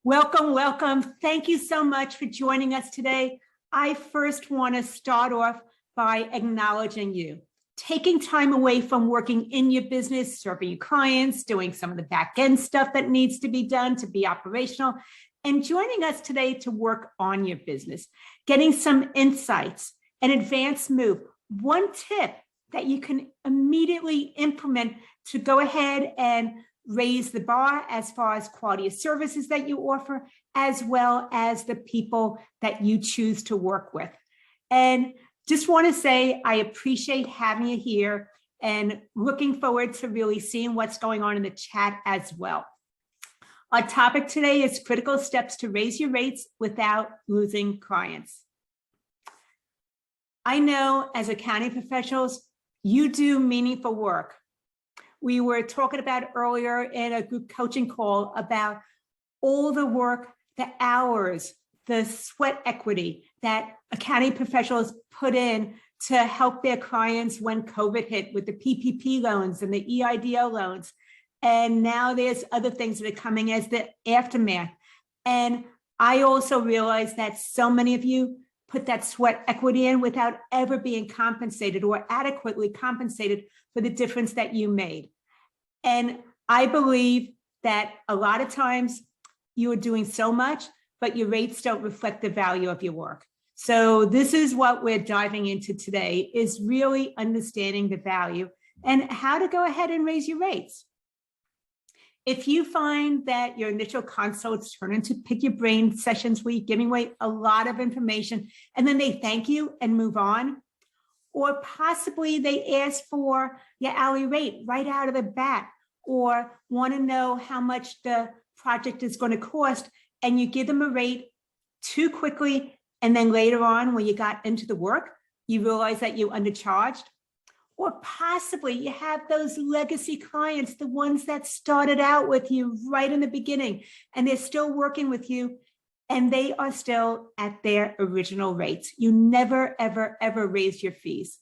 Welcome, welcome. Thank you so much for joining us today. I first want to start off by acknowledging you. Taking time away from working in your business, serving your clients, doing some of the back end stuff that needs to be done to be operational, and joining us today to work on your business, getting some insights, an advanced move, one tip that you can immediately implement to go ahead and raise the bar as far as quality of services that you offer, as well as the people that you choose to work with. And just want to say, I appreciate having you here and looking forward to really seeing what's going on in the chat as well. Our topic today is critical steps to raise your rates without losing clients. I know as accounting professionals, you do meaningful work. We were talking about earlier in a group coaching call about all the work, the hours, the sweat equity that accounting professionals put in to help their clients when COVID hit with the PPP loans and the EIDL loans. And now there's other things that are coming as the aftermath. And I also realize that so many of you put that sweat equity in without ever being compensated or adequately compensated for the difference that you made. And I believe that a lot of times you are doing so much, but your rates don't reflect the value of your work. So this is what we're diving into today, is really understanding the value and how to go ahead and raise your rates. If you find that your initial consults turn into pick your brain sessions where you're giving away a lot of information and then they thank you and move on, or possibly they ask for your hourly rate right out of the bat, or want to know how much the project is going to cost, and you give them a rate too quickly, and then later on when you got into the work, you realize that you undercharged. Or possibly you have those legacy clients, the ones that started out with you right in the beginning, and they're still working with you, and they are still at their original rates. You never, ever, ever raise your fees.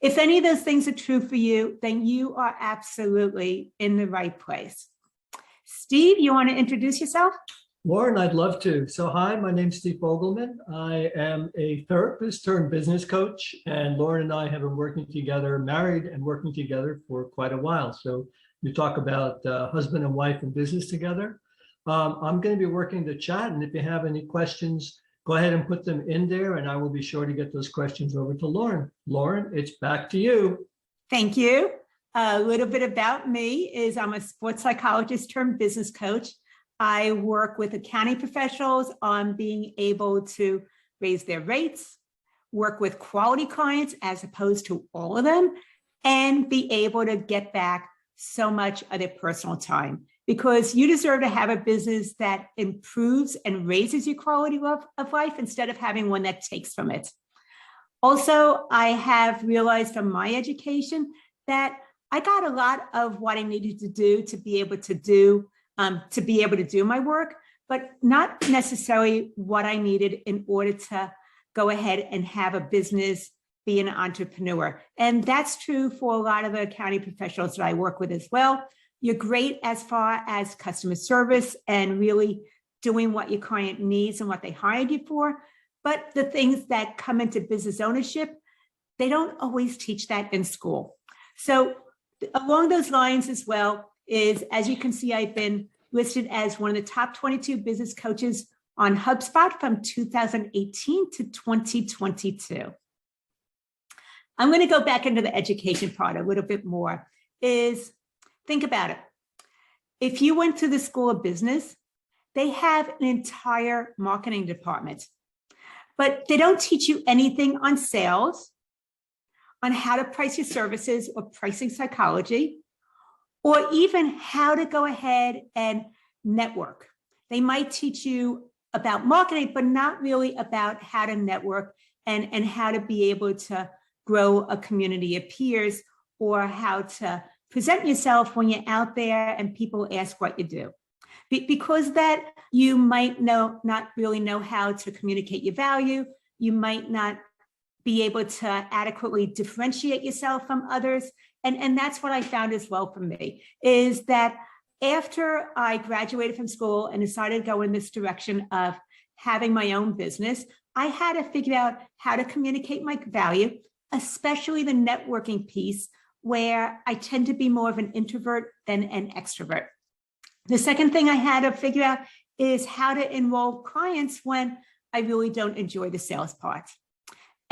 If any of those things are true for you, then you are absolutely in the right place. Steve, you want to introduce yourself? Lauren, I'd love to. So hi, my name's Steve Fogelman. I am a therapist turned business coach, and Lauren and I have been working together, married and working together for quite a while. So you talk about husband and wife and business together. I'm going to be working the chat, and if you have any questions, go ahead and put them in there, and I will be sure to get those questions over to Lauren. Lauren, it's back to you. Thank you. A little bit about me is I'm a sports psychologist turned business coach. I work with accounting professionals on being able to raise their rates, work with quality clients as opposed to all of them, and be able to get back so much of their personal time, because you deserve to have a business that improves and raises your quality of life instead of having one that takes from it. Also, I have realized from my education that I got a lot of what I needed to do to be able to do my work, but not necessarily what I needed in order to go ahead and have a business, be an entrepreneur. And that's true for a lot of the accounting professionals that I work with as well. You're great as far as customer service and really doing what your client needs and what they hired you for. But the things that come into business ownership, they don't always teach that in school. So along those lines as well is, as you can see, I've been listed as one of the top 22 business coaches on HubSpot from 2018 to 2022. I'm going to go back into the education part a little bit more. Think about it. If you went to the School of Business, they have an entire marketing department, but they don't teach you anything on sales, on how to price your services or pricing psychology, or even how to go ahead and network. They might teach you about marketing, but not really about how to network and how to be able to grow a community of peers, or how to present yourself when you're out there and people ask what you do. Because that you might not really know how to communicate your value, you might not be able to adequately differentiate yourself from others. And that's what I found as well for me, is that After I graduated from school and decided to go in this direction of having my own business, I had to figure out how to communicate my value, especially the networking piece, where I tend to be more of an introvert than an extrovert. The second thing I had to figure out is how to enroll clients when I really don't enjoy the sales part.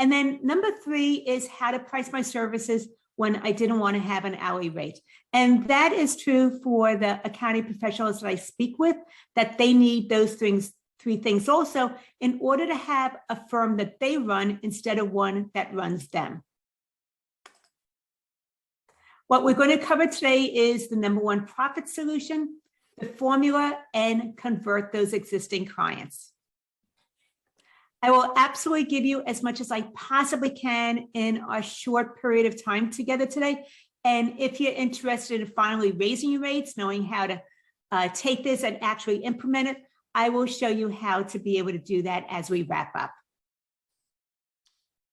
And then number 3 is how to price my services when I didn't want to have an hourly rate. And that is true for the accounting professionals that I speak with, that they need those 3 things also in order to have a firm that they run instead of one that runs them. What we're going to cover today is the number 1 profit solution, the formula, and convert those existing clients. I will absolutely give you as much as I possibly can in our short period of time together today. And if you're interested in finally raising your rates, knowing how to take this and actually implement it, I will show you how to be able to do that as we wrap up.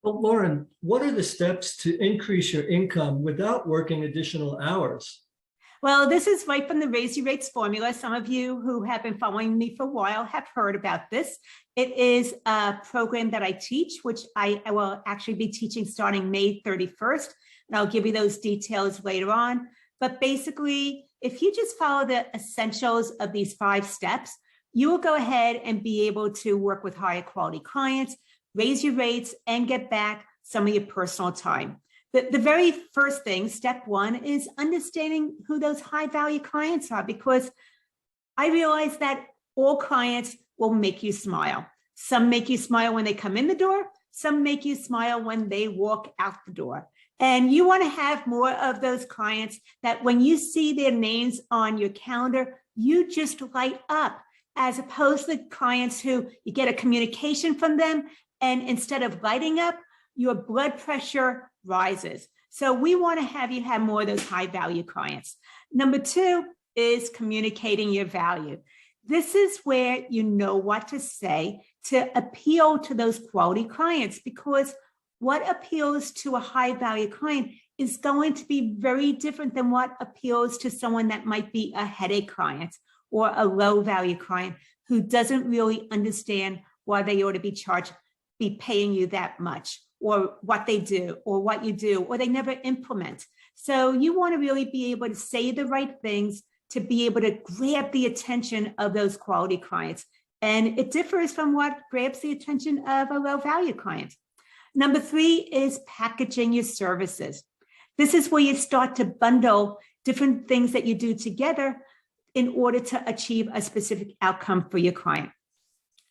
Well, Lauren, what are the steps to increase your income without working additional hours? Well, this is right from the Raise Your Rates formula. Some of you who have been following me for a while have heard about this. It is a program that I teach, which I will actually be teaching starting May 31st. And I'll give you those details later on. But basically, if you just follow the essentials of these 5 steps, you will go ahead and be able to work with higher quality clients, raise your rates, and get back some of your personal time. The very first thing, step 1, is understanding who those high value clients are, because I realize that all clients will make you smile. Some make you smile when they come in the door. Some make you smile when they walk out the door. And you want to have more of those clients that when you see their names on your calendar, you just light up, as opposed to clients who you get a communication from them, and instead of lighting up, your blood pressure rises. So we want to have you have more of those high value clients. Number 2 is communicating your value. This is where you know what to say to appeal to those quality clients, because what appeals to a high value client is going to be very different than what appeals to someone that might be a headache client or a low value client who doesn't really understand why they ought to be paying you that much, or what they do, or what you do, or they never implement. So you want to really be able to say the right things to be able to grab the attention of those quality clients. And it differs from what grabs the attention of a low value client. Number 3 is packaging your services. This is where you start to bundle different things that you do together in order to achieve a specific outcome for your client.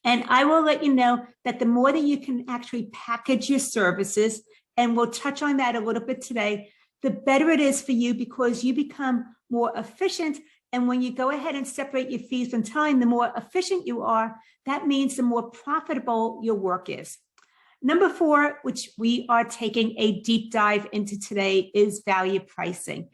And I will let you know that the more that you can actually package your services, and we'll touch on that a little bit today, the better it is for you, because you become more efficient. And when you go ahead and separate your fees from time, the more efficient you are, that means the more profitable your work is. Number 4, which we are taking a deep dive into today, is value pricing.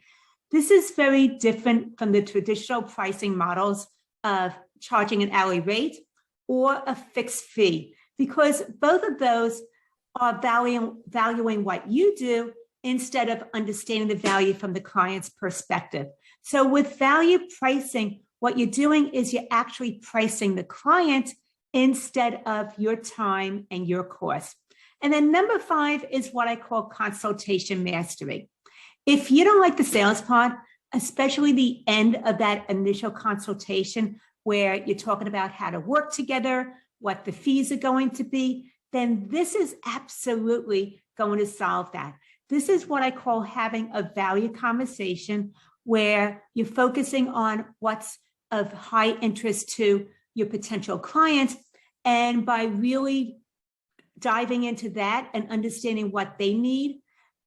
This is very different from the traditional pricing models of charging an hourly rate or a fixed fee, because both of those are valuing what you do instead of understanding the value from the client's perspective. So with value pricing, what you're doing is you're actually pricing the client instead of your time and your cost. And then number 5 is what I call consultation mastery. If you don't like the sales part, especially the end of that initial consultation, where you're talking about how to work together, what the fees are going to be, then this is absolutely going to solve that. This is what I call having a value conversation, where you're focusing on what's of high interest to your potential clients. And by really diving into that and understanding what they need,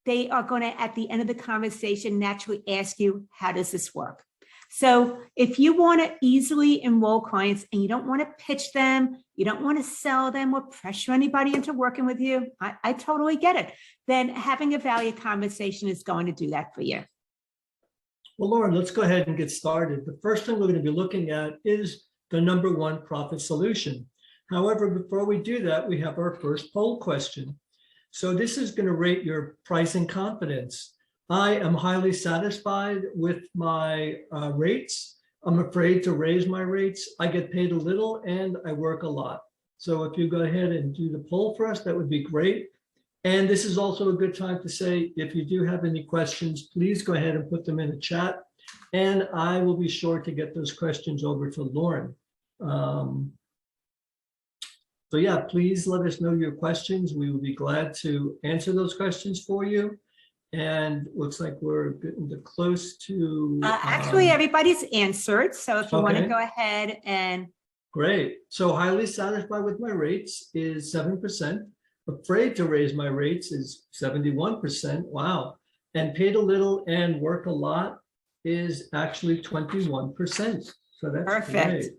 they are going to, at the end of the conversation, naturally ask you, how does this work? So if you want to easily enroll clients and you don't want to pitch them, you don't want to sell them or pressure anybody into working with you, I totally get it. Then having a value conversation is going to do that for you. Well, Lauren, let's go ahead and get started. The first thing we're going to be looking at is the number 1 profit solution. However, before we do that, we have our first poll question. So this is going to rate your pricing confidence. I am highly satisfied with my rates. I'm afraid to raise my rates. I get paid a little and I work a lot. So if you go ahead and do the poll for us, that would be great. And this is also a good time to say, if you do have any questions, please go ahead and put them in the chat. And I will be sure to get those questions over to Lauren. So yeah, please let us know your questions. We will be glad to answer those questions for you. And looks like we're getting close to. Actually, everybody's answered. So if you want to Okay. go ahead and. Great. So highly satisfied with my rates is 7%. Afraid to raise my rates is 71%. Wow. And paid a little and work a lot is actually 21%. So that's Perfect. great.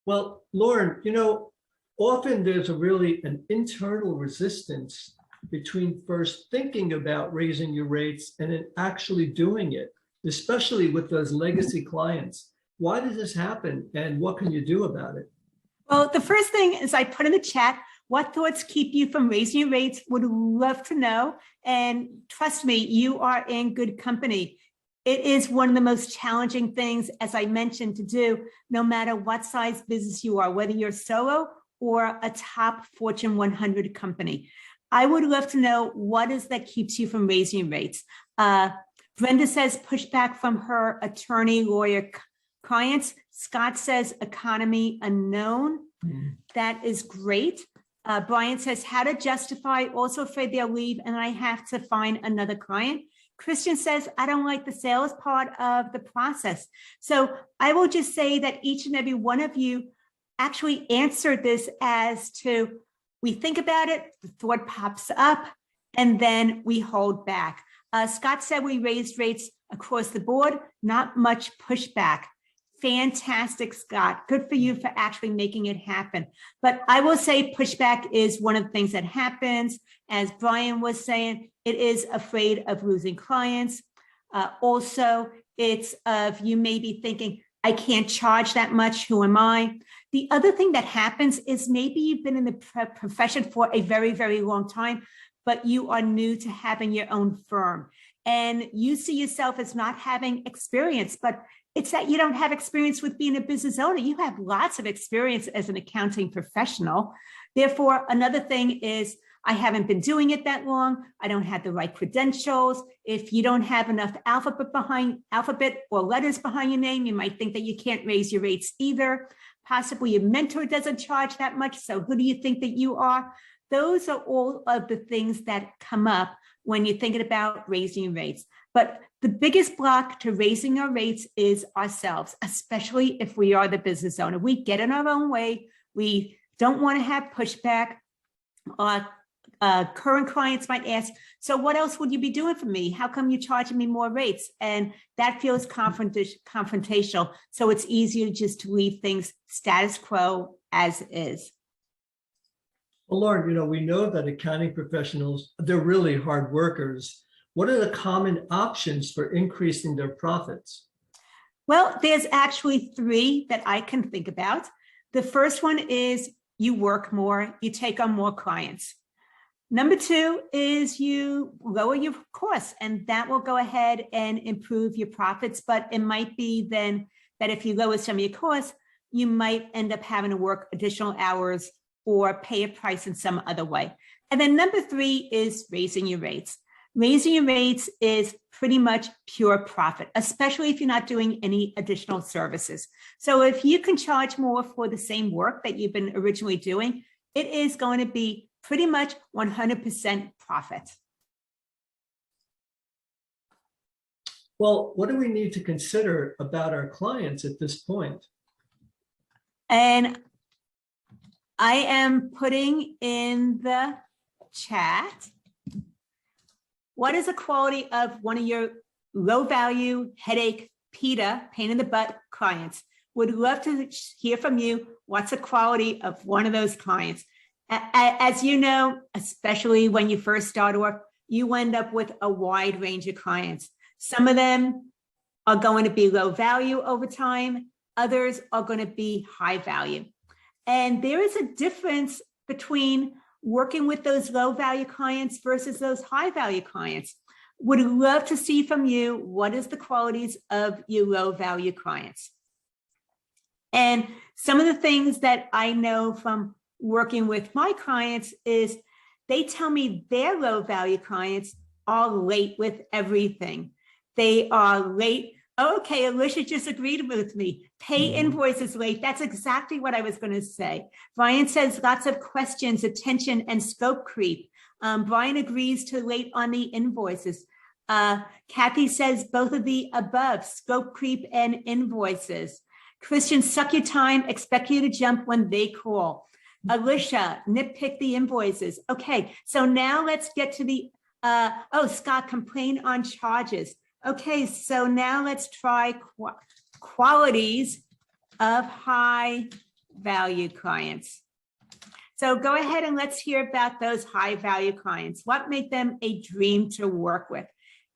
Well, Lauren, you know, often there's an internal resistance between first thinking about raising your rates and then actually doing it, especially with those legacy clients. Why does this happen and what can you do about it? Well, the first thing is I put in the chat, what thoughts keep you from raising your rates? Would love to know. And trust me, you are in good company. It is one of the most challenging things, as I mentioned, to do, no matter what size business you are, whether you're solo or a top Fortune 100 company. I would love to know what is that keeps you from raising your rates. Brenda says pushback from her attorney, lawyer clients. Scott says economy unknown. That is great. Brian says how to justify, also afraid they'll leave and I have to find another client. Christian says, I don't like the sales part of the process. So I will just say that each and every one of you actually answered this as to, we think about it, the thought pops up, and then we hold back. Scott said we raised rates across the board, not much pushback. Fantastic, Scott. Good for you for actually making it happen. But I will say pushback is one of the things that happens. As Brian was saying, it is afraid of losing clients. Also, it's of you may be thinking, I can't charge that much. Who am I? The other thing that happens is maybe you've been in the profession for a very, very long time, but you are new to having your own firm. And you see yourself as not having experience, but it's that you don't have experience with being a business owner. You have lots of experience as an accounting professional. Therefore, another thing is, I haven't been doing it that long. I don't have the right credentials. If you don't have enough alphabet or letters behind your name, you might think that you can't raise your rates either. Possibly your mentor doesn't charge that much. So who do you think that you are? Those are all of the things that come up when you're thinking about raising your rates. But the biggest block to raising our rates is ourselves, especially if we are the business owner. We get in our own way. We don't want to have pushback. Current clients might ask, so what else would you be doing for me? How come you're charging me more rates? And that feels confrontational. So it's easier just to leave things status quo as is. Well, Lauren, you know, we know that accounting professionals, they're really hard workers. What are the common options for increasing their profits? Well, there's actually three that I can think about. The first one is you work more, you take on more clients. Number two is you lower your costs, and that will go ahead and improve your profits. But it might be then that if you lower some of your costs, you might end up having to work additional hours or pay a price in some other way. And then number three is raising your rates. Raising your rates is pretty much pure profit, especially if you're not doing any additional services. So if you can charge more for the same work that you've been originally doing, it is going to be pretty much 100% profit. Well, what do we need to consider about our clients at this point? And I am putting in the chat, what is the quality of one of your low value headache, PITA, pain in the butt clients? Would love to hear from you. What's the quality of one of those clients? As you know, especially when you first start off, you end up with a wide range of clients. Some of them are going to be low value over time. Others are going to be high value. And there is a difference between working with those low value clients versus those high value clients. Would love to see from you, what is the qualities of your low value clients? And some of the things that I know from working with my clients is they tell me their low value clients are late with everything. They are late. Oh, okay, Alicia just agreed with me. Pay invoices late. That's exactly what I was going to say. Brian says lots of questions, attention, and scope creep. Brian agrees to late on the invoices. Kathy says both of the above, scope creep and invoices. Christian, suck your time, expect you to jump when they call. Alicia, nitpick the invoices. Okay, so now let's get to the, Scott, complain on charges. Okay, so now let's try qualities of high value clients. So go ahead and let's hear about those high value clients. What make them a dream to work with?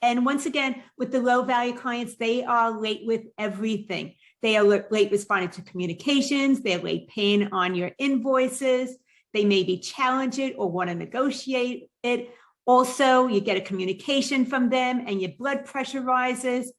And once again, with the low value clients, they are late with everything. They are late responding to communications. They're late paying on your invoices. They maybe challenge it or want to negotiate it. Also, you get a communication from them and your blood pressure rises.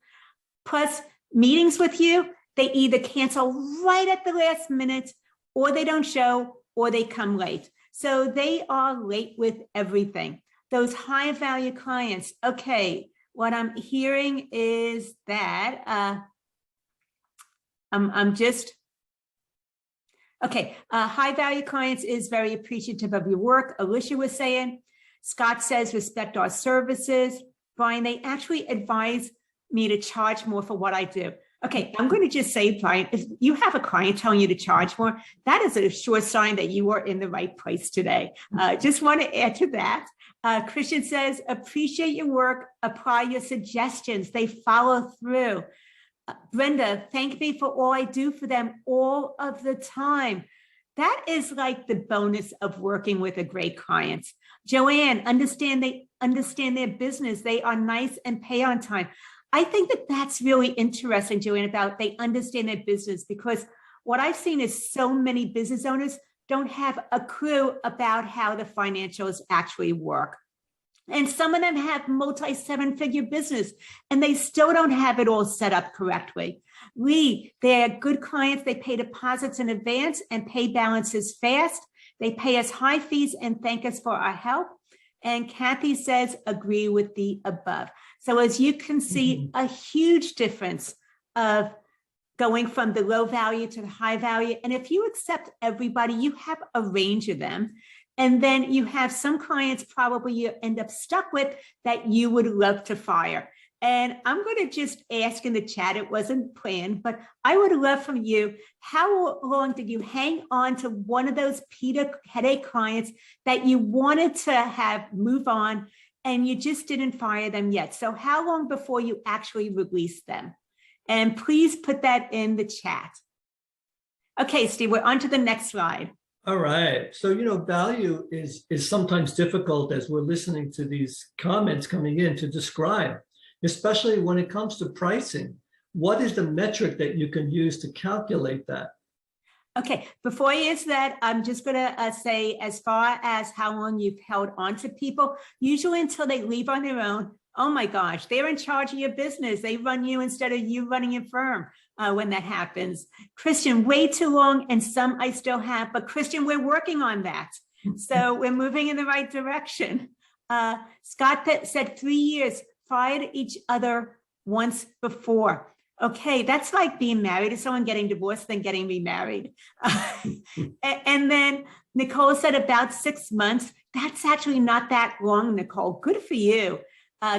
Plus, meetings with you, they either cancel right at the last minute, or they don't show, or they come late. So they are late with everything. Those high value clients, okay, what I'm hearing is that, high value clients is very appreciative of your work. Alicia was saying, Scott says, respect our services. Brian, they actually advise me to charge more for what I do. Okay, I'm going to just say, Brian, if you have a client telling you to charge more, that is a sure sign that you are in the right place today. Just want to add to that. Christian says, appreciate your work, apply your suggestions. They follow through. Brenda, thank me for all I do for them all of the time. That is like the bonus of working with a great client. Joanne, they understand their business. They are nice and pay on time. I think that that's really interesting, Joanne, about they understand their business, because what I've seen is so many business owners don't have a clue about how the financials actually work. And some of them have multi-seven-figure business and they still don't have it all set up correctly. They're good clients. They pay deposits in advance and pay balances fast. They pay us high fees and thank us for our help. And Kathy says, agree with the above. So as you can see, a huge difference of going from the low value to the high value. And if you accept everybody, you have a range of them. And then you have some clients probably you end up stuck with that you would love to fire. And I'm going to just ask in the chat, it wasn't planned, but I would love from you, how long did you hang on to one of those headache clients that you wanted to have move on and you just didn't fire them yet? So how long before you actually released them? And please put that in the chat. Okay, Steve, we're on to the next slide. All right. So, value is sometimes difficult as we're listening to these comments coming in to describe, especially when it comes to pricing. What is the metric that you can use to calculate that? Okay, before I answer that, I'm just going to say, as far as how long you've held on to people, usually until they leave on their own. Oh my gosh, they're in charge of your business. They run you instead of you running your firm when that happens. Christian, way too long, and some I still have, but Christian, we're working on that. So we're moving in the right direction. Scott said 3 years, fired each other once before. Okay, that's like being married to someone, getting divorced, then getting remarried. And then Nicole said about 6 months. That's actually not that long, Nicole. Good for you.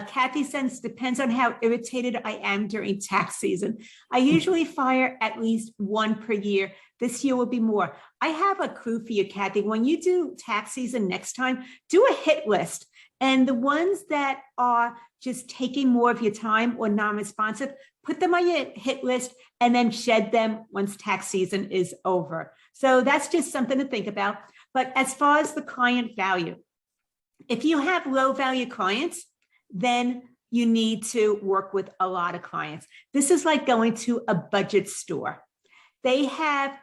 Kathy says, depends on how irritated I am during tax season. I usually fire at least one per year. This year will be more. I have a clue for you, Kathy. When you do tax season next time, do a hit list. And the ones that are just taking more of your time or non-responsive, put them on your hit list and then shed them once tax season is over. So that's just something to think about. But as far as the client value, if you have low value clients, then you need to work with a lot of clients. This is like going to a budget store. They have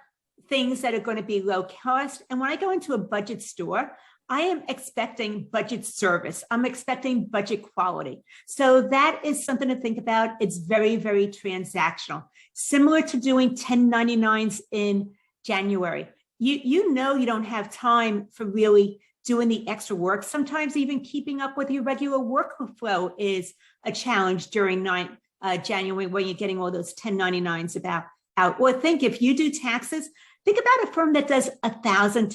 things that are going to be low cost. And when I go into a budget store, I am expecting budget service. I'm expecting budget quality. So that is something to think about. It's very, very transactional. Similar to doing 1099s in January. You know you don't have time for really doing the extra work. Sometimes even keeping up with your regular workflow is a challenge during January when you're getting all those 1099s out. Or think if you do taxes, think about a firm that does 1,000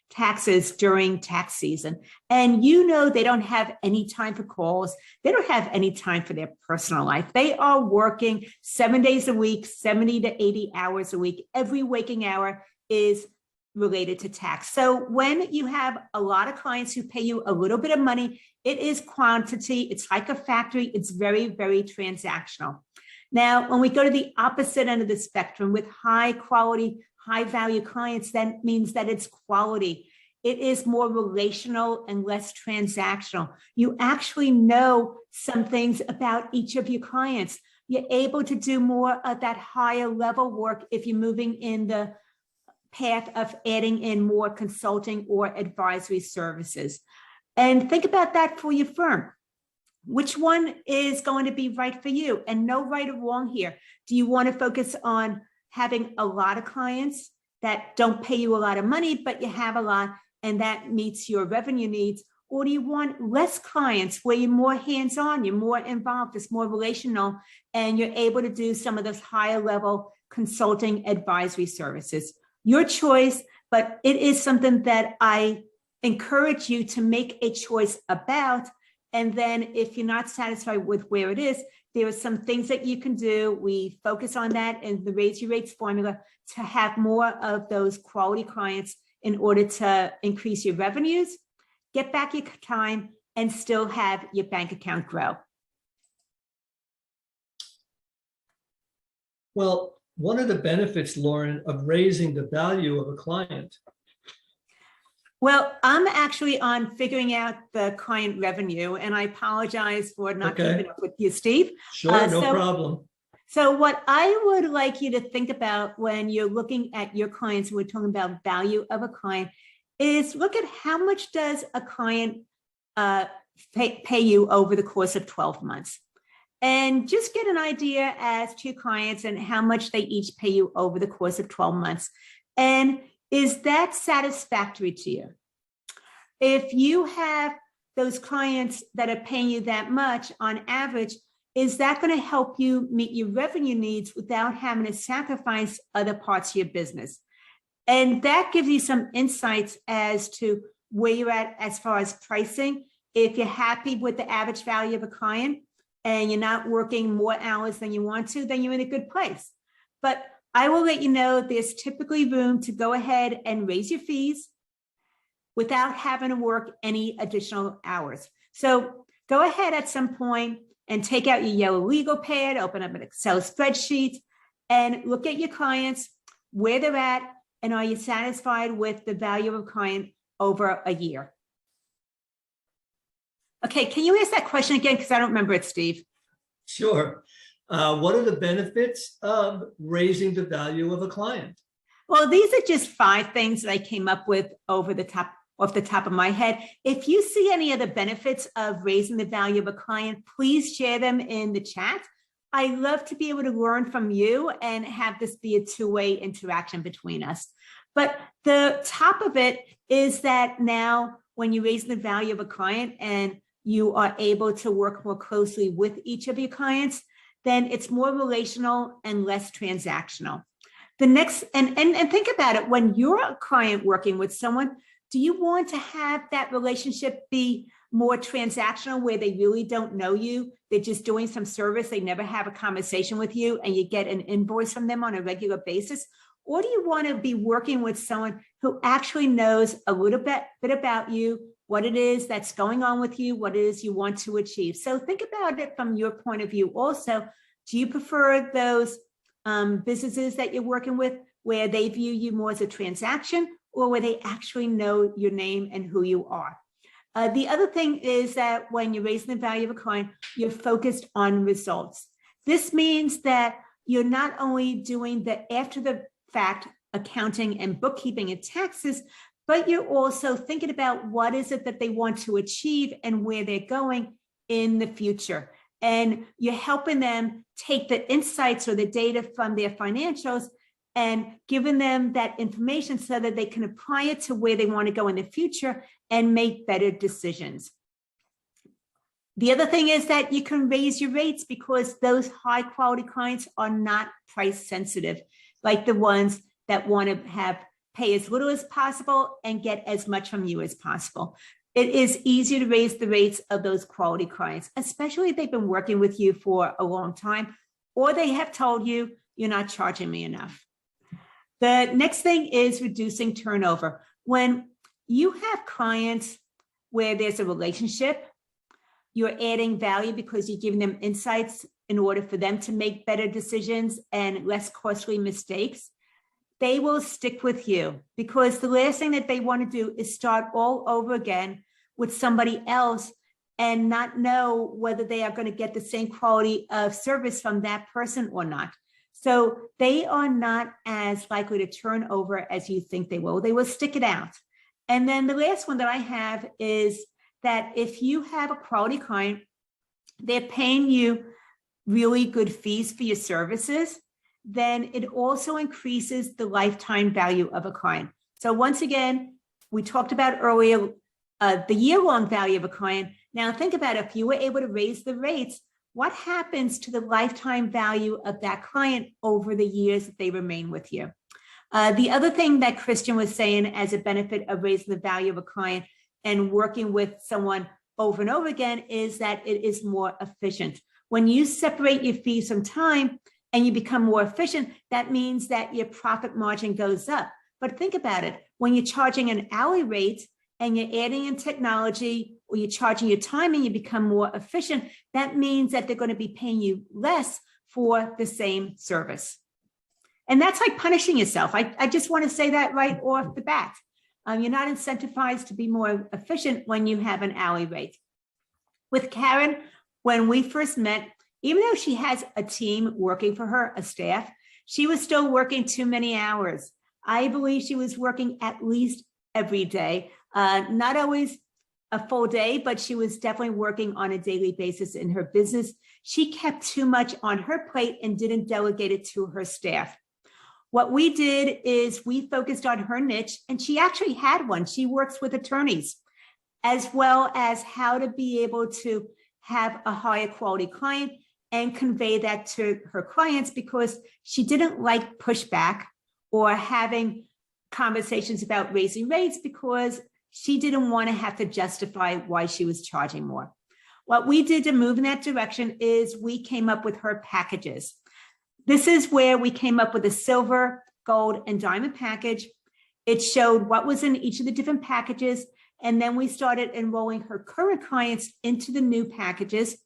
taxes during tax season. And you know they don't have any time for calls. They don't have any time for their personal life. They are working 7 days a week, 70 to 80 hours a week. Every waking hour is related to tax. So when you have a lot of clients who pay you a little bit of money, it is quantity. It's like a factory. It's very, very transactional. Now, when we go to the opposite end of the spectrum with high quality, high value clients, that means that it's quality. It is more relational and less transactional. You actually know some things about each of your clients. You're able to do more of that higher level work if you're moving in the path of adding in more consulting or advisory services. And think about that for your firm. Which one is going to be right for you? And no right or wrong here. Do you want to focus on having a lot of clients that don't pay you a lot of money, but you have a lot and that meets your revenue needs? Or do you want less clients where you're more hands-on, you're more involved, it's more relational, and you're able to do some of those higher level consulting advisory services? Your choice, but it is something that I encourage you to make a choice about. And then if you're not satisfied with where it is, there are some things that you can do. We focus on that in the Raise Your Rates formula to have more of those quality clients in order to increase your revenues, get back your time, and still have your bank account grow. Well, one of the benefits, Lauren, of raising the value of a client. Well, I'm actually on figuring out the client revenue, and I apologize for not keeping up with you, Steve. Sure, no problem. So what I would like you to think about when you're looking at your clients, we're talking about value of a client, is look at how much does a client pay you over the course of 12 months. And just get an idea as to your clients and how much they each pay you over the course of 12 months. And is that satisfactory to you? If you have those clients that are paying you that much on average, is that going to help you meet your revenue needs without having to sacrifice other parts of your business? And that gives you some insights as to where you're at as far as pricing. If you're happy with the average value of a client and you're not working more hours than you want to, then you're in a good place. But I will let you know there's typically room to go ahead and raise your fees without having to work any additional hours. So go ahead at some point and take out your yellow legal pad, open up an Excel spreadsheet, and look at your clients, where they're at, and are you satisfied with the value of a client over a year? Okay, can you ask that question again? Because I don't remember it, Steve. Sure. What are the benefits of raising the value of a client? Well, these are just 5 things that I came up with off the top of my head. If you see any of the benefits of raising the value of a client, please share them in the chat. I love to be able to learn from you and have this be a two-way interaction between us. But the top of it is that now when you raise the value of a client and you are able to work more closely with each of your clients, then it's more relational and less transactional. The next, and think about it, when you're a client working with someone, do you want to have that relationship be more transactional where they really don't know you? They're just doing some service. They never have a conversation with you and you get an invoice from them on a regular basis. Or do you want to be working with someone who actually knows a little bit about you, what it is that's going on with you, what it is you want to achieve? So think about it from your point of view. Also, do you prefer those businesses that you're working with where they view you more as a transaction or where they actually know your name and who you are? The other thing is that when you're raising the value of a client, you're focused on results. This means that you're not only doing the after the fact accounting and bookkeeping and taxes, but you're also thinking about what is it that they want to achieve and where they're going in the future. And you're helping them take the insights or the data from their financials and giving them that information so that they can apply it to where they want to go in the future and make better decisions. The other thing is that you can raise your rates because those high quality clients are not price sensitive, like the ones that want to pay as little as possible and get as much from you as possible. It is easier to raise the rates of those quality clients, especially if they've been working with you for a long time, or they have told you, you're not charging me enough. The next thing is reducing turnover. When you have clients where there's a relationship, you're adding value because you're giving them insights in order for them to make better decisions and less costly mistakes, they will stick with you, because the last thing that they want to do is start all over again with somebody else and not know whether they are going to get the same quality of service from that person or not. So they are not as likely to turn over as you think they will. They will stick it out. And then the last one that I have is that if you have a quality client, they're paying you really good fees for your services, then it also increases the lifetime value of a client. So once again, we talked about earlier, the year-long value of a client. Now think about if you were able to raise the rates, what happens to the lifetime value of that client over the years that they remain with you? The other thing that Christian was saying as a benefit of raising the value of a client and working with someone over and over again is that it is more efficient. When you separate your fees from time and you become more efficient, that means that your profit margin goes up. But think about it, when you're charging an hourly rate and you're adding in technology or you're charging your time and you become more efficient, that means that they're going to be paying you less for the same service. And that's like punishing yourself. I just want to say that right off the bat. You're not incentivized to be more efficient when you have an hourly rate. With Karen, when we first met, even though she has a team working for her, a staff, she was still working too many hours. I believe she was working at least every day, not always a full day, but she was definitely working on a daily basis in her business. She kept too much on her plate and didn't delegate it to her staff. What we did is we focused on her niche, and she actually had one. She works with attorneys, as well as how to be able to have a higher quality client and convey that to her clients, because she didn't like pushback or having conversations about raising rates because she didn't want to have to justify why she was charging more. What we did to move in that direction is we came up with her packages. This is where we came up with a silver, gold, and diamond package. It showed what was in each of the different packages, and then we started enrolling her current clients into the new packages,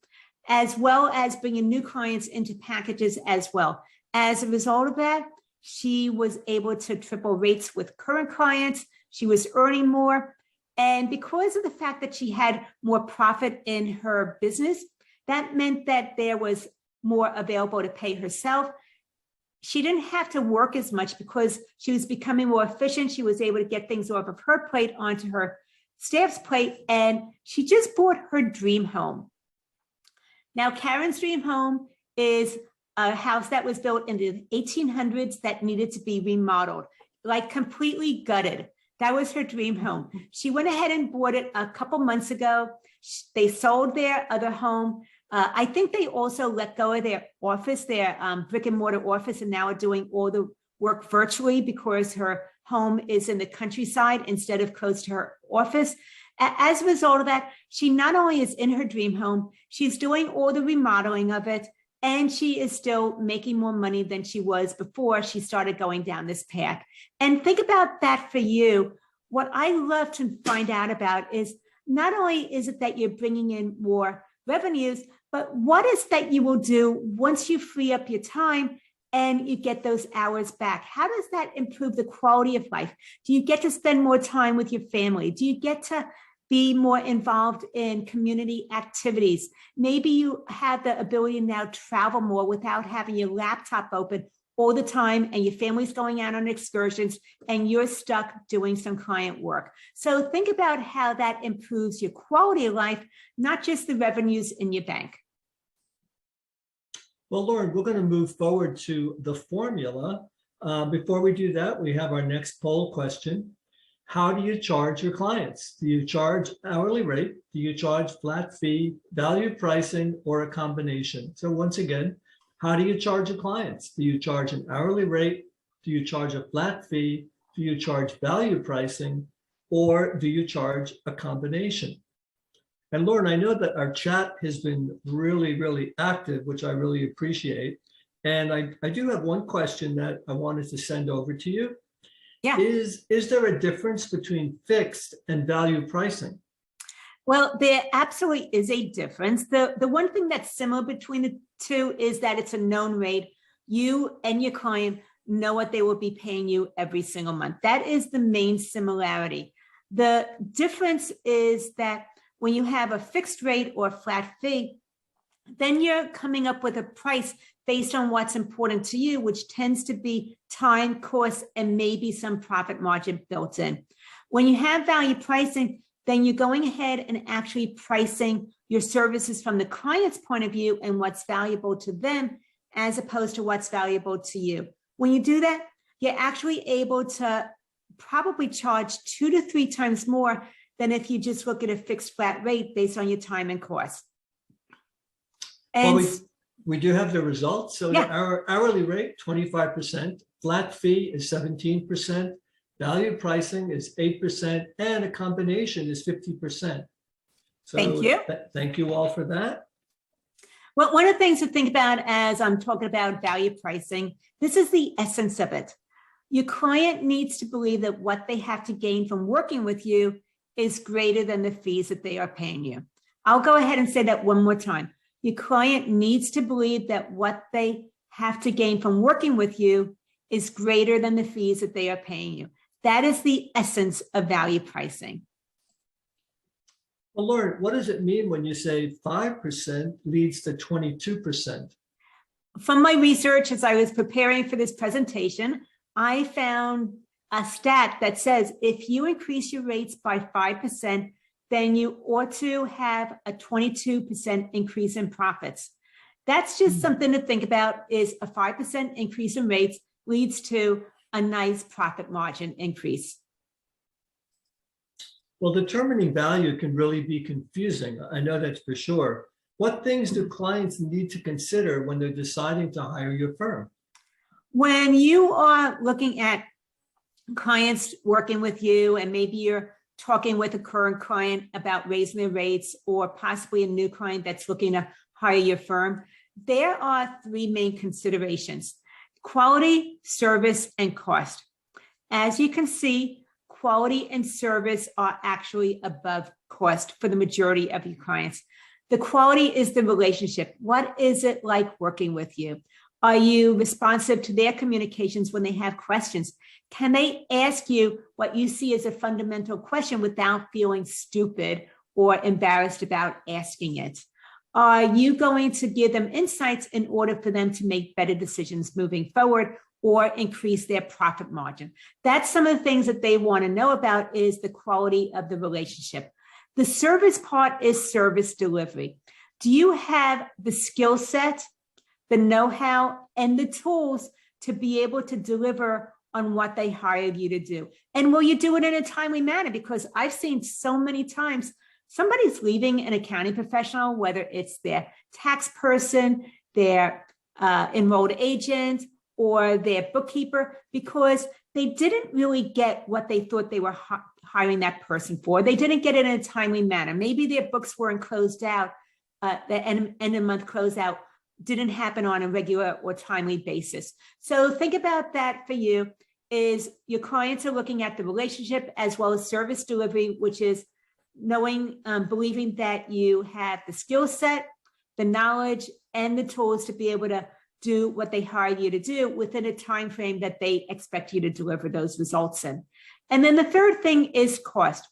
as well as bringing new clients into packages as well. As a result of that, she was able to triple rates with current clients. She was earning more. And because of the fact that she had more profit in her business, that meant that there was more available to pay herself. She didn't have to work as much because she was becoming more efficient. She was able to get things off of her plate onto her staff's plate, and she just bought her dream home. Now, Karen's dream home is a house that was built in the 1800s that needed to be remodeled, like completely gutted. That was her dream home. She went ahead and bought it a couple months ago. They sold their other home. I think they also let go of their office, their brick and mortar office, and now are doing all the work virtually because her home is in the countryside instead of close to her office. As a result of that, she not only is in her dream home, she's doing all the remodeling of it, and she is still making more money than she was before she started going down this path. And think about that for you. What I love to find out about is not only is it that you're bringing in more revenues, but what is that you will do once you free up your time and you get those hours back? How does that improve the quality of life? Do you get to spend more time with your family? Do you get to be more involved in community activities? Maybe you have the ability to now travel more without having your laptop open all the time and your family's going out on excursions and you're stuck doing some client work. So think about how that improves your quality of life, not just the revenues in your bank. Well, Lauren, we're going to move forward to the formula. Before we do that, we have our next poll question. How do you charge your clients? Do you charge hourly rate? Do you charge flat fee, value pricing, or a combination? So once again, how do you charge your clients? Do you charge an hourly rate? Do you charge a flat fee? Do you charge value pricing? Or do you charge a combination? And Lauren, I know that our chat has been really, really active, which I really appreciate. And I do have one question that I wanted to send over to you. Yeah. Is there a difference between fixed and value pricing? Well, there absolutely is a difference. The one thing that's similar between the two is that it's a known rate. You and your client know what they will be paying you every single month. That is the main similarity. The difference is that when you have a fixed rate or flat fee, then you're coming up with a price based on what's important to you, which tends to be time, cost, and maybe some profit margin built in. When you have value pricing, then you're going ahead and actually pricing your services from the client's point of view and what's valuable to them, as opposed to what's valuable to you. When you do that, you're actually able to probably charge 2 to 3 times more than if you just look at a fixed flat rate based on your time and cost. And well, we do have the results. So yeah. Our hourly rate, 25%, flat fee is 17%, value pricing is 8%, and a combination is 50%. So thank you. Thank you all for that. Well, one of the things to think about as I'm talking about value pricing, this is the essence of it. Your client needs to believe that what they have to gain from working with you is greater than the fees that they are paying you. I'll go ahead and say that one more time. Your client needs to believe that what they have to gain from working with you is greater than the fees that they are paying you. That is the essence of value pricing. Well, Lauren, what does it mean when you say 5% leads to 22%? From my research, as I was preparing for this presentation, I found a stat that says if you increase your rates by 5%, then you ought to have a 22% increase in profits. That's just something to think about, is a 5% increase in rates leads to a nice profit margin increase. Well, determining value can really be confusing. I know that's for sure. What things do clients need to consider when they're deciding to hire your firm? When you are looking at clients working with you, and maybe you're talking with a current client about raising their rates, or possibly a new client that's looking to hire your firm, there are 3 main considerations: quality, service, and cost. As you can see, quality and service are actually above cost for the majority of your clients. The quality is the relationship. What is it like working with you? Are you responsive to their communications when they have questions? Can they ask you what you see as a fundamental question without feeling stupid or embarrassed about asking it? Are you going to give them insights in order for them to make better decisions moving forward or increase their profit margin? That's some of the things that they want to know about, is the quality of the relationship. The service part is service delivery. Do you have the skill set, the know-how, and the tools to be able to deliver on what they hired you to do? And will you do it in a timely manner? Because I've seen so many times somebody's leaving an accounting professional, whether it's their tax person, their enrolled agent, or their bookkeeper, because they didn't really get what they thought they were hiring that person for. They didn't get it in a timely manner. Maybe their books weren't closed out, the end of month closeout didn't happen on a regular or timely basis. So think about that for you, is your clients are looking at the relationship as well as service delivery, which is knowing, believing that you have the skill set, the knowledge, and the tools to be able to do what they hired you to do within a time frame that they expect you to deliver those results in. And then the third thing is cost.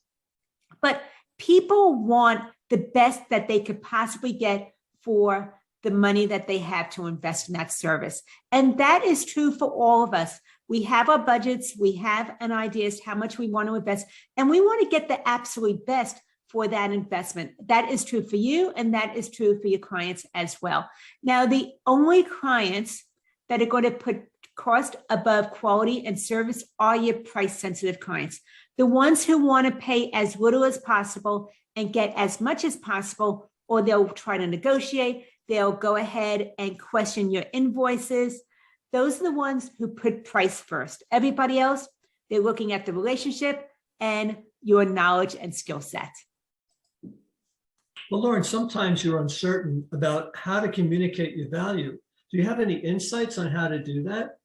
But people want the best that they could possibly get for the money that they have to invest in that service. And that is true for all of us. We have our budgets, we have an idea as to how much we want to invest, and we want to get the absolute best for that investment. That is true for you, and that is true for your clients as well. Now, the only clients that are going to put cost above quality and service are your price-sensitive clients. The ones who want to pay as little as possible and get as much as possible, or they'll try to negotiate, they'll go ahead and question your invoices. Those are the ones who put price first. Everybody else, they're looking at the relationship and your knowledge and skill set. Well, Lauren, sometimes you're uncertain about how to communicate your value. Do you have any insights on how to do that?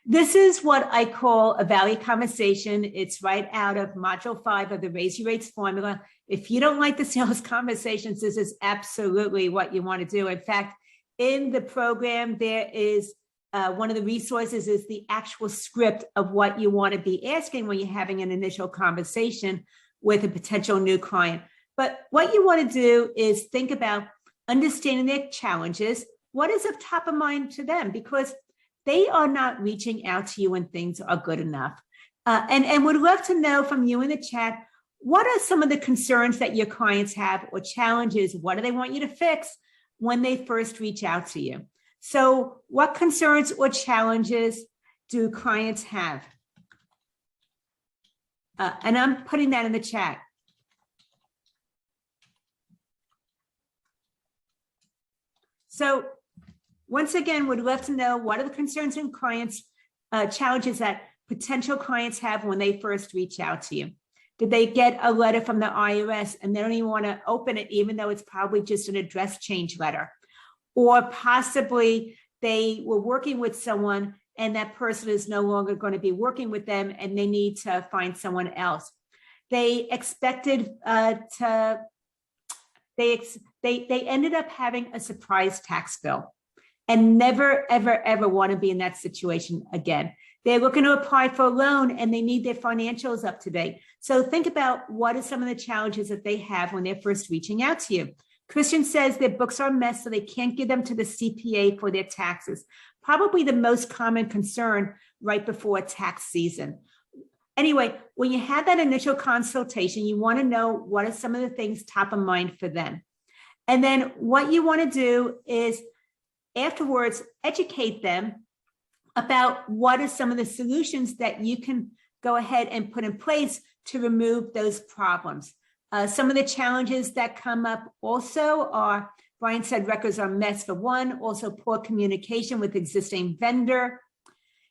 This is what I call a value conversation. It's right out of Module 5 of the Raise Your Rates formula. If you don't like the sales conversations, this is absolutely what you want to do. In fact, in the program, there is one of the resources is the actual script of what you want to be asking when you're having an initial conversation with a potential new client. But what you want to do is think about understanding their challenges. What is of top of mind to them? Because they are not reaching out to you when things are good enough. And would love to know from you in the chat, what are some of the concerns that your clients have or challenges? What do they want you to fix when they first reach out to you? So what concerns or challenges do clients have? And I'm putting that in the chat. So once again, would love to know what are the concerns and clients, challenges that potential clients have when they first reach out to you. Did they get a letter from the IRS and they don't even want to open it, even though it's probably just an address change letter? Or possibly they were working with someone and that person is no longer going to be working with them and they need to find someone else. They expected they ended up having a surprise tax bill and never, ever, ever want to be in that situation again. They're looking to apply for a loan and they need their financials up to date. So think about what are some of the challenges that they have when they're first reaching out to you. Christian says their books are a mess, so they can't give them to the CPA for their taxes. Probably the most common concern right before tax season. Anyway, when you have that initial consultation, you want to know what are some of the things top of mind for them. And then what you want to do is afterwards, educate them about what are some of the solutions that you can go ahead and put in place to remove those problems. Some of the challenges that come up also are, Brian said records are a mess for one, also poor communication with existing vendor.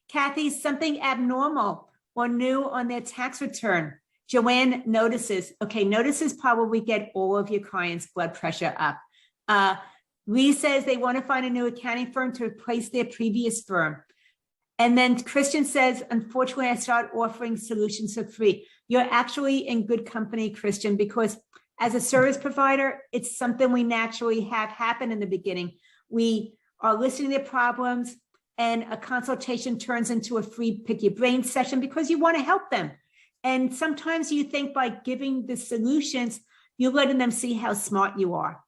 Kathy, something abnormal or new on their tax return. Joanne notices, okay, notices probably get all of your clients' blood pressure up. Lee says they want to find a new accounting firm to replace their previous firm. And then Christian says, unfortunately, I start offering solutions for free. You're actually in good company, Christian, because as a service provider, it's something we naturally have happen in the beginning. We are listening to their problems and a consultation turns into a free pick your brain session because you want to help them. And sometimes you think by giving the solutions, you're letting them see how smart you are.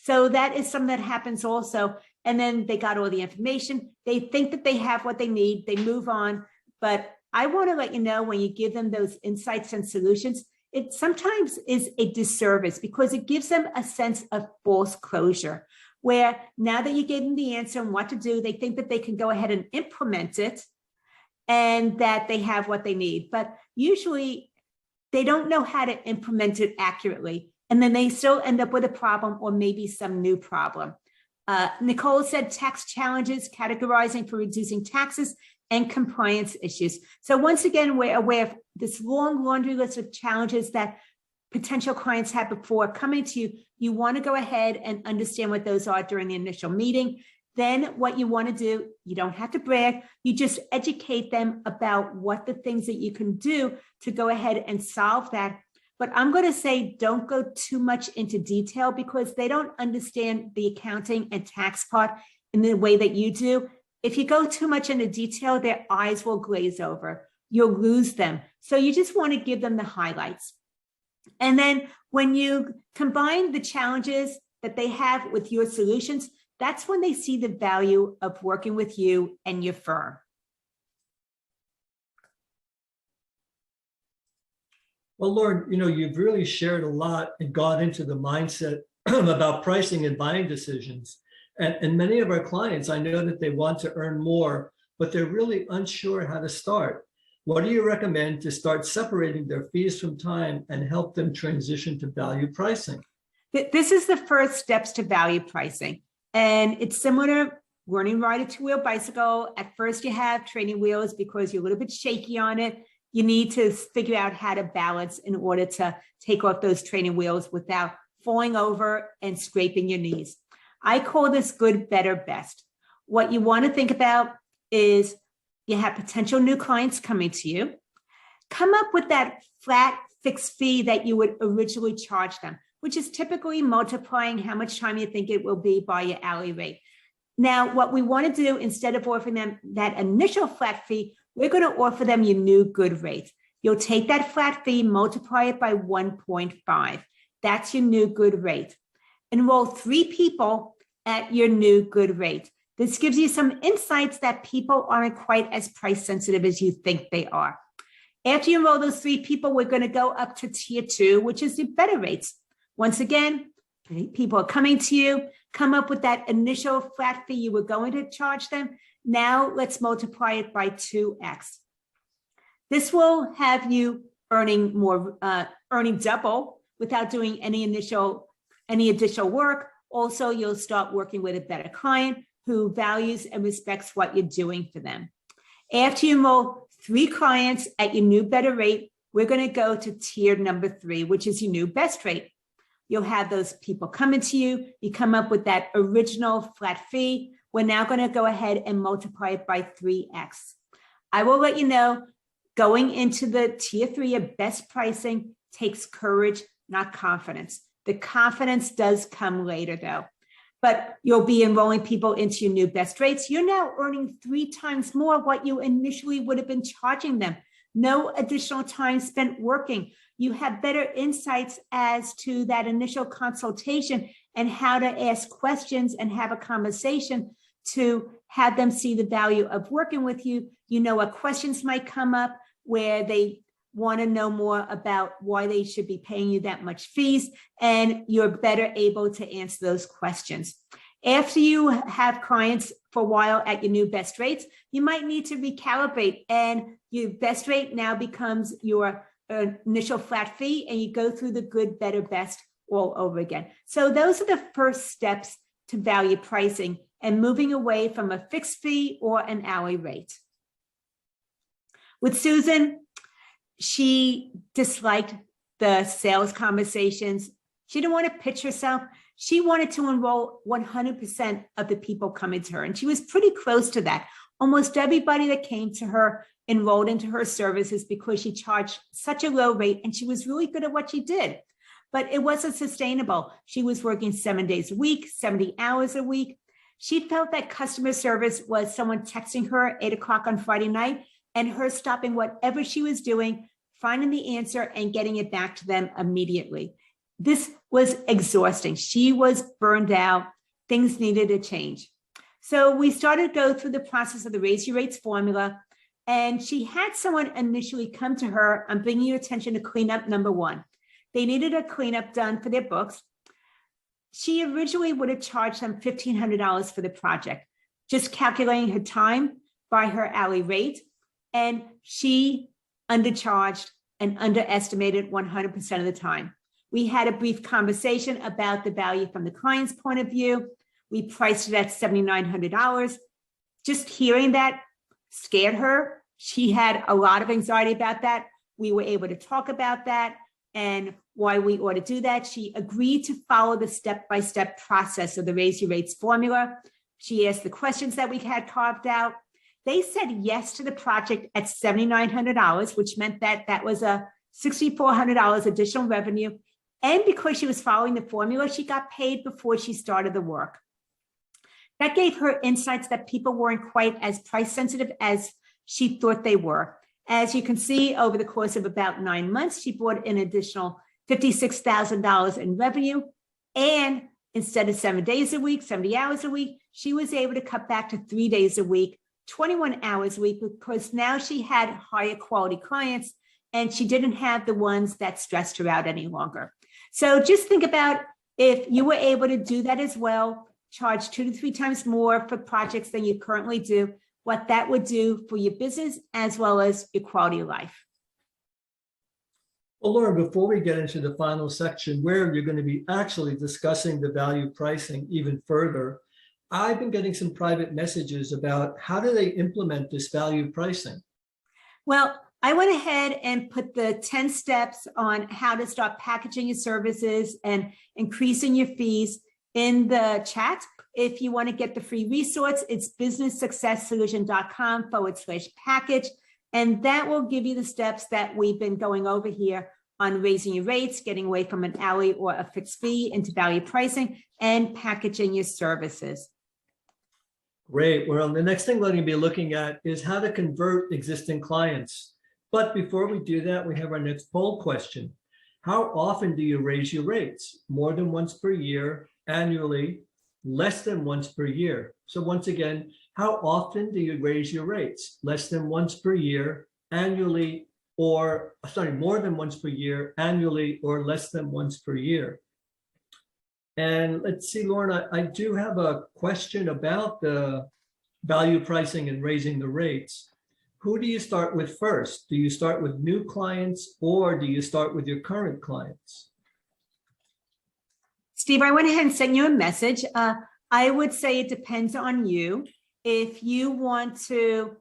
So that is something that happens also. And then they got all the information. They think that they have what they need. They move on. But I want to let you know when you give them those insights and solutions, it sometimes is a disservice because it gives them a sense of false closure, where now that you gave them the answer and what to do, they think that they can go ahead and implement it and that they have what they need. But usually they don't know how to implement it accurately. And then they still end up with a problem or maybe some new problem. Nicole said tax challenges, categorizing for reducing taxes and compliance issues. So once again, we're aware of this long laundry list of challenges that potential clients have before coming to you. You want to go ahead and understand what those are during the initial meeting. Then what you want to do, you don't have to brag, you just educate them about what the things that you can do to go ahead and solve that. But I'm going to say don't go too much into detail because they don't understand the accounting and tax part in the way that you do. If you go too much into detail, their eyes will glaze over. You'll lose them. So you just want to give them the highlights. And then when you combine the challenges that they have with your solutions, that's when they see the value of working with you and your firm. Well, Lauren, you've really shared a lot and got into the mindset about pricing and buying decisions. And many of our clients, I know that they want to earn more, but they're really unsure how to start. What do you recommend to start separating their fees from time and help them transition to value pricing? This is the first steps to value pricing. And it's similar to learning to ride a two-wheel bicycle. At first you have training wheels because you're a little bit shaky on it. You need to figure out how to balance in order to take off those training wheels without falling over and scraping your knees. I call this good, better, best. What you want to think about is you have potential new clients coming to you. Come up with that flat fixed fee that you would originally charge them, which is typically multiplying how much time you think it will be by your hourly rate. Now, what we want to do, instead of offering them that initial flat fee, we're going to offer them your new good rate. You'll take that flat fee, multiply it by 1.5. That's your new good rate. Enroll 3 people at your new good rate. This gives you some insights that people aren't quite as price sensitive as you think they are. After you enroll those 3 people, we're going to go up to tier 2, which is the better rates. Once again, people are coming to you, come up with that initial flat fee you were going to charge them. Now let's multiply it by 2x. This will have you earning double without doing any additional work. Also, you'll start working with a better client who values and respects what you're doing for them. After you enroll 3 clients at your new better rate, we're going to go to tier number 3, which is your new best rate. You'll have those people coming to you. You come up with that original flat fee. We're now going to go ahead and multiply it by 3x. I will let you know, going into the tier 3 of best pricing takes courage, not confidence. The confidence does come later though, but you'll be enrolling people into your new best rates. You're now earning 3 times more what you initially would have been charging them. No additional time spent working. You have better insights as to that initial consultation and how to ask questions and have a conversation to have them see the value of working with you. You know what questions might come up where they want to know more about why they should be paying you that much fees, and you're better able to answer those questions. After you have clients for a while at your new best rates, you might need to recalibrate, and your best rate now becomes your initial flat fee, and you go through the good, better, best all over again. So those are the first steps to value pricing and moving away from a fixed fee or an hourly rate. With Susan, she disliked the sales conversations. She didn't want to pitch herself. She wanted to enroll 100% of the people coming to her, and she was pretty close to that. Almost everybody that came to her enrolled into her services because she charged such a low rate, and she was really good at what she did. But it wasn't sustainable. She was working 7 days a week, 70 hours a week. She felt that customer service was someone texting her at 8 o'clock on Friday night and her stopping whatever she was doing, finding the answer and getting it back to them immediately. This was exhausting. She was burned out. Things needed to change. So we started to go through the process of the Raise Your Rates formula, and she had someone initially come to her. I'm bringing your attention to cleanup number 1. They needed a cleanup done for their books. She originally would have charged them $1,500 for the project, just calculating her time by her hourly rate, and she undercharged and underestimated 100% of the time. We had a brief conversation about the value from the client's point of view. We priced it at $7,900. Just hearing that scared her. She had a lot of anxiety about that. We were able to talk about that and why we ought to do that. She agreed to follow the step-by-step process of the Raise Your Rates formula. She asked the questions that we had carved out. They said yes to the project at $7,900, which meant that that was a $6,400 additional revenue. And because she was following the formula, she got paid before she started the work. That gave her insights that people weren't quite as price sensitive as she thought they were. As you can see, over the course of about 9 months, she brought in an additional $56,000 in revenue and Instead of 7 days a week, 70 hours a week, she was able to cut back to 3 days a week, 21 hours a week, because now she had higher quality clients and she didn't have the ones that stressed her out any longer. So just think about if you were able to do that as well, charge 2 to 3 times more for projects than you currently do, what that would do for your business as well as your quality of life. Well, Lauren, before we get into the final section where you're going to be actually discussing the value pricing even further, I've been getting some private messages about how do they implement this value pricing? Well, I went ahead and put the 10 steps on how to start packaging your services and increasing your fees in the chat. If you want to get the free resource, it's businesssuccesssolution.com/package. And that will give you the steps that we've been going over here on raising your rates, getting away from an hourly or a fixed fee into value pricing, and packaging your services. Great. Well, the next thing we're going to be looking at is how to convert existing clients. But before we do that, we have our next poll question. How often do you raise your rates? More than once per year, annually, less than once per year? So once again, how often do you raise your rates? Less than once per year, annually, or more than once per year, annually, or less than once per year? And let's see, Lauren, I do have a question about the value pricing and raising the rates. Who do you start with first? Do you start with new clients or do you start with your current clients? Steve, I went ahead and sent you a message. I would say it depends on you. If you want to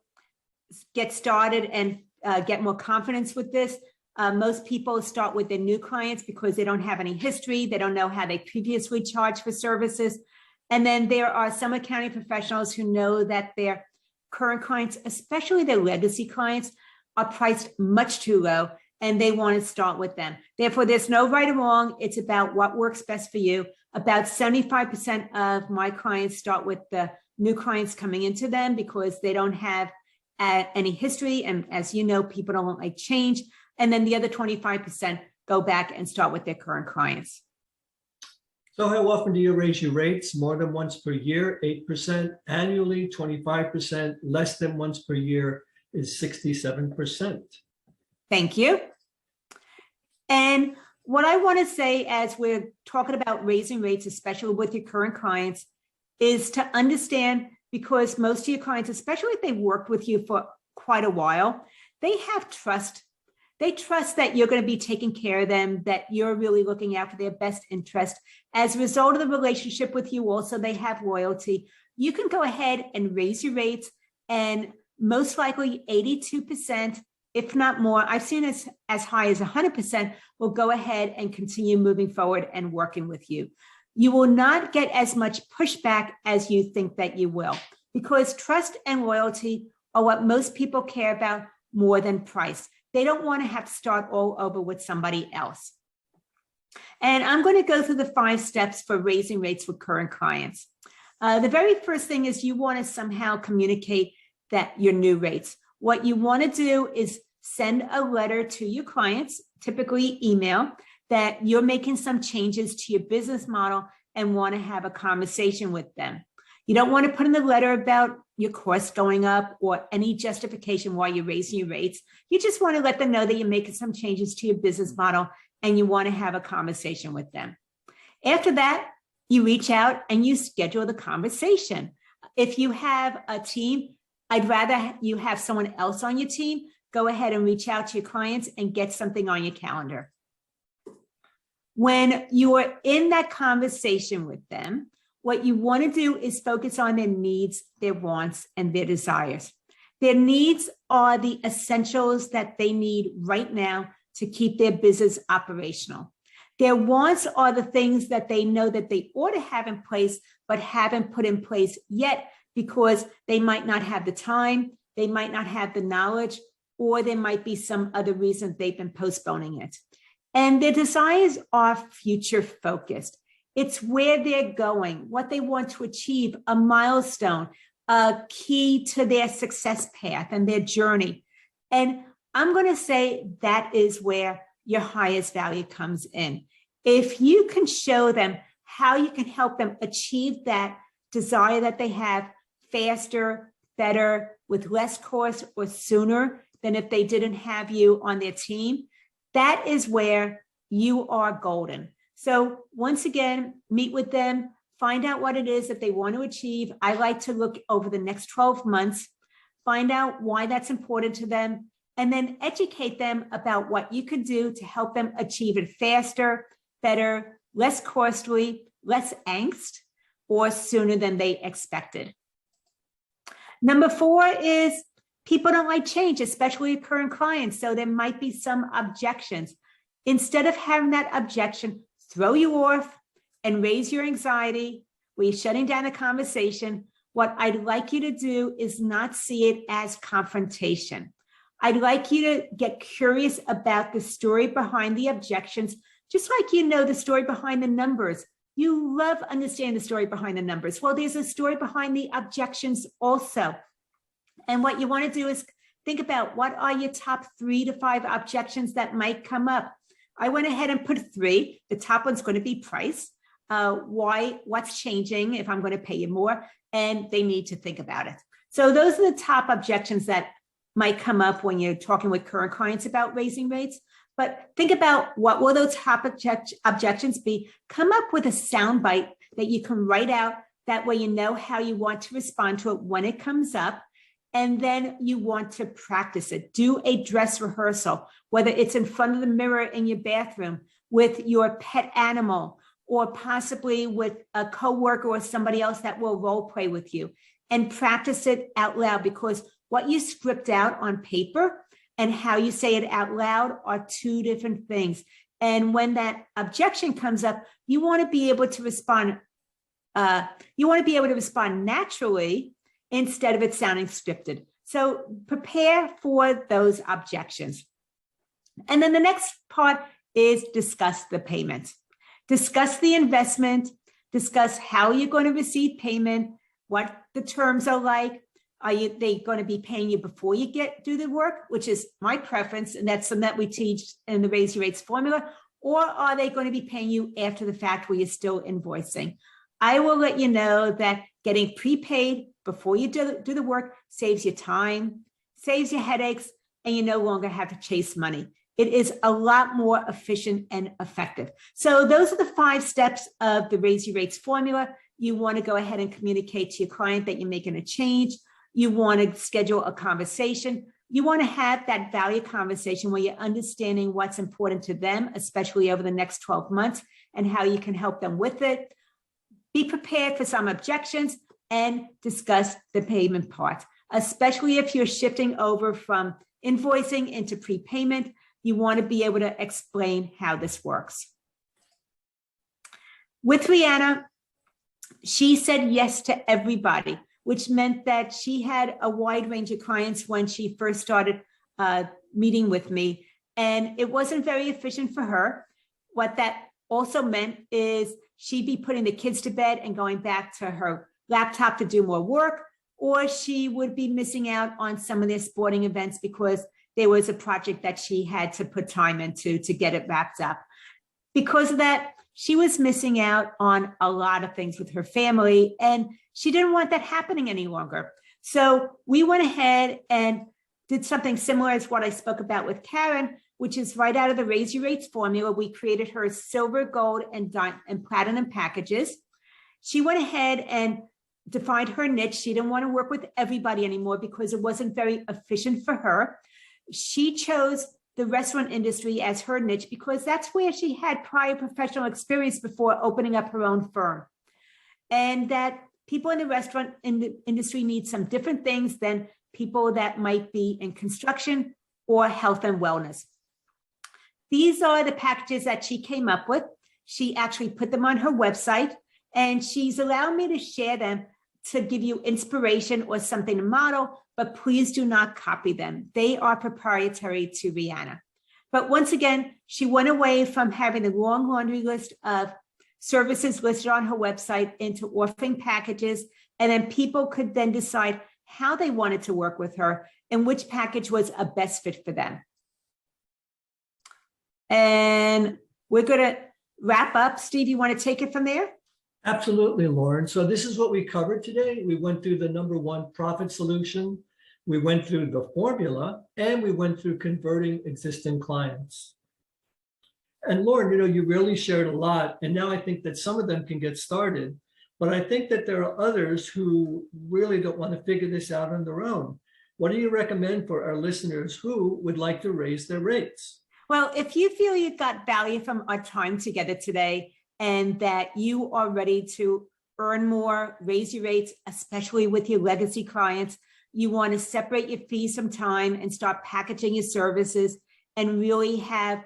get started and get more confidence with this, most people start with their new clients because they don't have any history. They don't know how they previously charged for services. And then there are some accounting professionals who know that their current clients, especially their legacy clients, are priced much too low and they want to start with them. Therefore, there's no right or wrong. It's about what works best for you. About 75% of my clients start with the new clients coming into them because they don't have any history. And as you know, people don't like change. And then the other 25% go back and start with their current clients. So how often do you raise your rates? More than once per year, 8%, annually, 25%, less than once per year is 67%. Thank you. And what I want to say as we're talking about raising rates, especially with your current clients, is to understand, because most of your clients, especially if they've worked with you for quite a while, they have trust. They trust that you're going to be taking care of them, that you're really looking out for their best interest. As a result of the relationship with you, also, they have loyalty. You can go ahead and raise your rates, and most likely 82%, if not more, I've seen as high as 100%, will go ahead and continue moving forward and working with you. You will not get as much pushback as you think that you will, because trust and loyalty are what most people care about more than price. They don't want to have to start all over with somebody else. And I'm going to go through the 5 steps for raising rates with current clients. The very first thing is you want to somehow communicate that your new rates. What you want to do is send a letter to your clients, typically email, that you're making some changes to your business model and want to have a conversation with them. You don't want to put in the letter about your costs going up or any justification why you're raising your rates. You just want to let them know that you're making some changes to your business model and you want to have a conversation with them. After that, you reach out and you schedule the conversation. If you have a team, I'd rather you have someone else on your team. Go ahead and reach out to your clients and get something on your calendar. When you are in that conversation with them, what you want to do is focus on their needs, their wants, and their desires. Their needs are the essentials that they need right now to keep their business operational. Their wants are the things that they know that they ought to have in place, but haven't put in place yet because they might not have the time, they might not have the knowledge, or there might be some other reason they've been postponing it. And their desires are future focused. It's where they're going, what they want to achieve, a milestone, a key to their success path and their journey. And I'm going to say that is where your highest value comes in. If you can show them how you can help them achieve that desire that they have faster, better, with less cost or sooner than if they didn't have you on their team. That is where you are golden. So once again, meet with them, find out what it is that they want to achieve. I like to look over the next 12 months, find out why that's important to them, and then educate them about what you can do to help them achieve it faster, better, less costly, less angst, or sooner than they expected. Number 4 is people don't like change, especially current clients. So there might be some objections. Instead of having that objection throw you off and raise your anxiety, where you're shutting down the conversation, what I'd like you to do is not see it as confrontation. I'd like you to get curious about the story behind the objections, just like you know the story behind the numbers. You love understanding the story behind the numbers. Well, there's a story behind the objections also. And what you want to do is think about what are your top 3 to 5 objections that might come up. I went ahead and put 3. The top one's going to be price. What's changing if I'm going to pay you more? And they need to think about it. So those are the top objections that might come up when you're talking with current clients about raising rates. But think about what will those top objections be. Come up with a soundbite that you can write out. That way you know how you want to respond to it when it comes up. And then you want to practice it. Do a dress rehearsal, whether it's in front of the mirror in your bathroom, with your pet animal, or possibly with a coworker or somebody else that will role play with you, and practice it out loud, because what you script out on paper and how you say it out loud are 2 different things. And when that objection comes up, you want to be able to respond. You want to be able to respond naturally instead of it sounding scripted. So prepare for those objections. And then the next part is discuss the payment. Discuss the investment, discuss how you're going to receive payment, what the terms are like. Are they going to be paying you before you do the work, which is my preference, and that's something that we teach in the Raise Your Rates formula, or are they going to be paying you after the fact where you're still invoicing? I will let you know that getting prepaid before you do the work saves you time, saves you headaches, and you no longer have to chase money. It is a lot more efficient and effective. So those are the 5 steps of the Raise Your Rates formula. You want to go ahead and communicate to your client that you're making a change. You want to schedule a conversation. You want to have that value conversation where you're understanding what's important to them, especially over the next 12 months, and how you can help them with it. Be prepared for some objections and discuss the payment part, especially if you're shifting over from invoicing into prepayment. You want to be able to explain how this works. With Rihanna, she said yes to everybody, which meant that she had a wide range of clients when she first started meeting with me, and it wasn't very efficient for her. What that also meant is she'd be putting the kids to bed and going back to her laptop to do more work, or she would be missing out on some of their sporting events because there was a project that she had to put time into to get it wrapped up. Because of that, she was missing out on a lot of things with her family, and she didn't want that happening any longer. So we went ahead and did something similar as what I spoke about with Karen, which is right out of the Raise Your Rates formula. We created her silver, gold, and platinum packages. She went ahead and defined her niche. She didn't want to work with everybody anymore because it wasn't very efficient for her. She chose the restaurant industry as her niche because that's where she had prior professional experience before opening up her own firm. And that people in the restaurant industry need some different things than people that might be in construction or health and wellness. These are the packages that she came up with. She actually put them on her website, and she's allowed me to share them to give you inspiration or something to model, but please do not copy them. They are proprietary to Rihanna. But once again, she went away from having the long laundry list of services listed on her website into offering packages, and then people could then decide how they wanted to work with her and which package was a best fit for them. And we're going to wrap up. Steve, you want to take it from there? Absolutely, Lauren. So this is what we covered today. We went through the number one profit solution. We went through the formula, and we went through converting existing clients. And Lauren, you really shared a lot. And now I think that some of them can get started. But I think that there are others who really don't want to figure this out on their own. What do you recommend for our listeners who would like to raise their rates? Well, if you feel you got value from our time together today and that you are ready to earn more, raise your rates, especially with your legacy clients, you want to separate your fees from time and start packaging your services and really have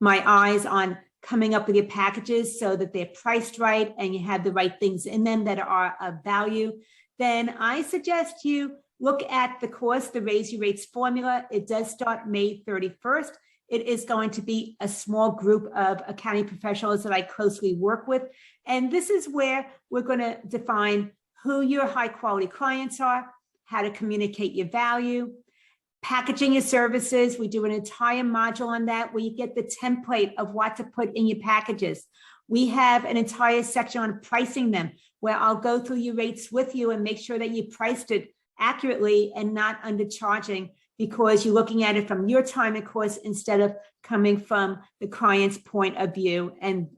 my eyes on coming up with your packages so that they're priced right and you have the right things in them that are of value, then I suggest you look at the course, the Raise Your Rates formula. It does start May 31st. It is going to be a small group of accounting professionals that I closely work with. And this is where we're going to define who your high quality clients are, how to communicate your value, packaging your services. We do an entire module on that where you get the template of what to put in your packages. We have an entire section on pricing them where I'll go through your rates with you and make sure that you priced it accurately and not undercharging, because you're looking at it from your time and cost instead of coming from the client's point of view and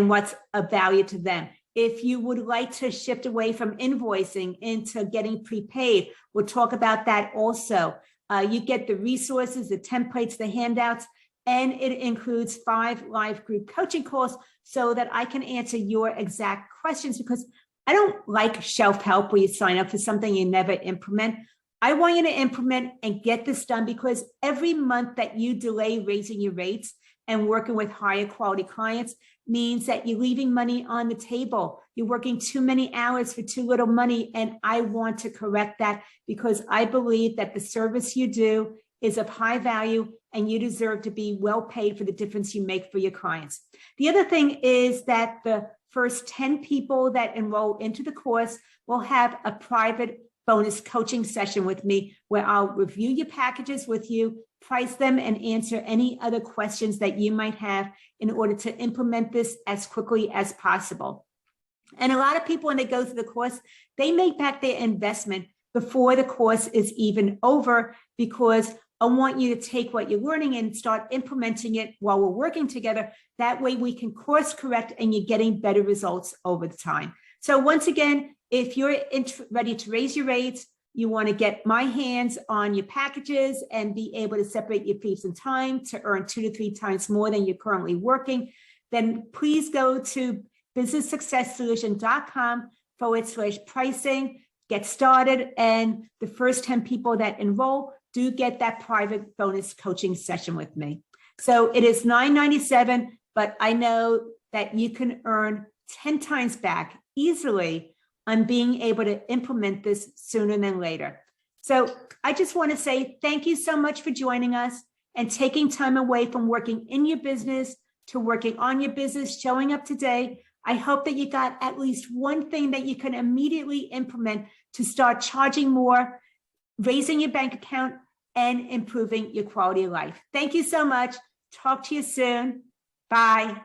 what's of value to them. If you would like to shift away from invoicing into getting prepaid, we'll talk about that also. You get the resources, the templates, the handouts, and it includes 5 live group coaching calls so that I can answer your exact questions, because I don't like shelf help where you sign up for something you never implement. I want you to implement and get this done, because every month that you delay raising your rates and working with higher quality clients means that you're leaving money on the table. You're working too many hours for too little money. And I want to correct that, because I believe that the service you do is of high value and you deserve to be well paid for the difference you make for your clients. The other thing is that the first 10 people that enroll into the course will have a private bonus coaching session with me where I'll review your packages with you, price them, and answer any other questions that you might have in order to implement this as quickly as possible. And a lot of people, when they go through the course, they make back their investment before the course is even over, because I want you to take what you're learning and start implementing it while we're working together. That way we can course correct and you're getting better results over the time. So once again, if you're ready to raise your rates, you want to get my hands on your packages and be able to separate your fees and time to earn 2 to 3 times more than you're currently working, then please go to businesssuccesssolution.com/pricing, get started. And the first 10 people that enroll do get that private bonus coaching session with me. So it is $9.97, but I know that you can earn 10 times back easily on being able to implement this sooner than later. So I just want to say thank you so much for joining us and taking time away from working in your business to working on your business, showing up today. I hope that you got at least one thing that you can immediately implement to start charging more, raising your bank account, and improving your quality of life. Thank you so much. Talk to you soon. Bye.